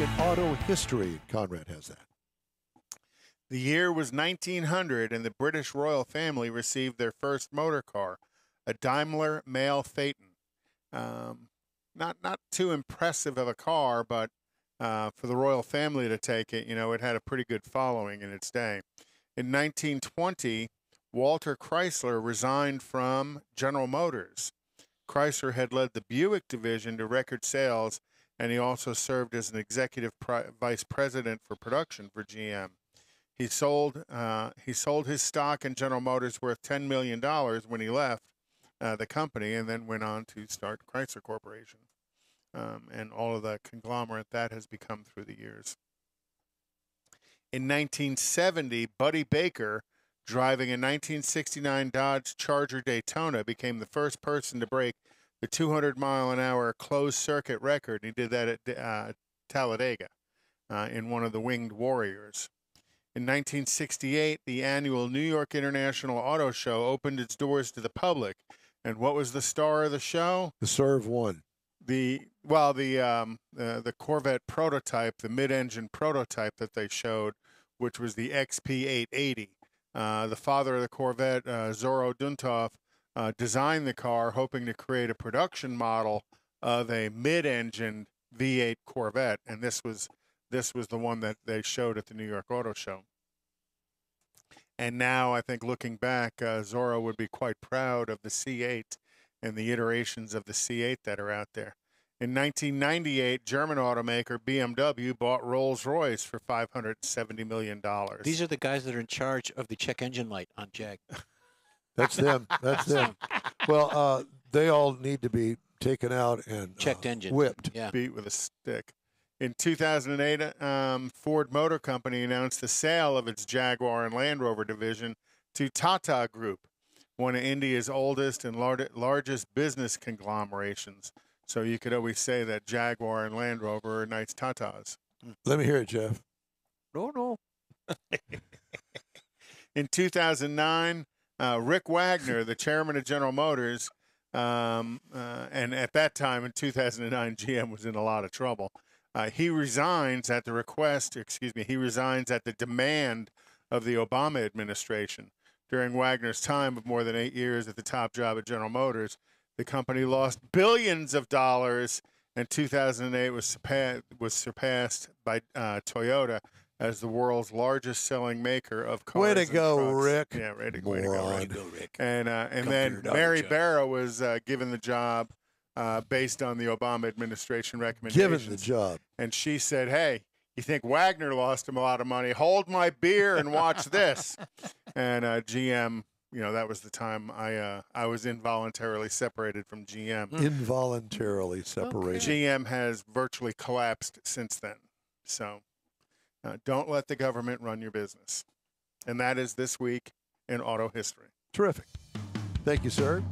in auto history. Konrad has that. The year was 1900, and the British royal family received their first motor car, a Daimler Mail Phaeton. Not too impressive of a car, but for the royal family to take it, you know, it had a pretty good following in its day. In 1920, Walter Chrysler resigned from General Motors. Chrysler had led the Buick division to record sales, and he also served as an executive vice president for production for GM. He sold his stock in General Motors worth $10 million when he left the company, and then went on to start Chrysler Corporation, and all of the conglomerate that has become through the years. In 1970, Buddy Baker, driving a 1969 Dodge Charger Daytona, became the first person to break the 200-mile-an-hour closed-circuit record. He did that at Talladega in one of the Winged Warriors. In 1968, the annual New York International Auto Show opened its doors to the public. And what was the star of the show? The Serve 1. The Corvette prototype, the mid-engine prototype that they showed, which was the XP880. The father of the Corvette, Zoro Duntov, designed the car hoping to create a production model of a mid-engine V8 Corvette, and this was the one that they showed at the New York Auto Show. And now, I think looking back, Zoro would be quite proud of the C8 and the iterations of the C8 that are out there. In 1998, German automaker BMW bought Rolls-Royce for $570 million. These are the guys that are in charge of the check engine light on Jag. That's them. That's them. Well, they all need to be taken out and checked engine whipped. Yeah. Beat with a stick. In 2008, Ford Motor Company announced the sale of its Jaguar and Land Rover division to Tata Group, one of India's oldest and largest business conglomerations. So you could always say that Jaguar and Land Rover are nice Tatas. Let me hear it, Jeff. No. In 2009, Rick Wagner, the chairman of General Motors, and at that time in 2009, GM was in a lot of trouble. He resigns at the demand of the Obama administration. During Wagner's time of more than 8 years at the top job at General Motors, the company lost billions of dollars, and 2008 was surpassed by Toyota as the world's largest selling maker of cars. Way to and go, trucks. Rick. Yeah, way to go, Rick. And then Mary Barra was given the job based on the Obama administration recommendations. Given the job. And she said, hey, you think Wagner lost him a lot of money? Hold my beer and watch this. And GM, you know, that was the time I was involuntarily separated from GM. Involuntarily separated. Okay. GM has virtually collapsed since then. So don't let the government run your business. And that is This Week in Auto History. Terrific. Thank you, sir.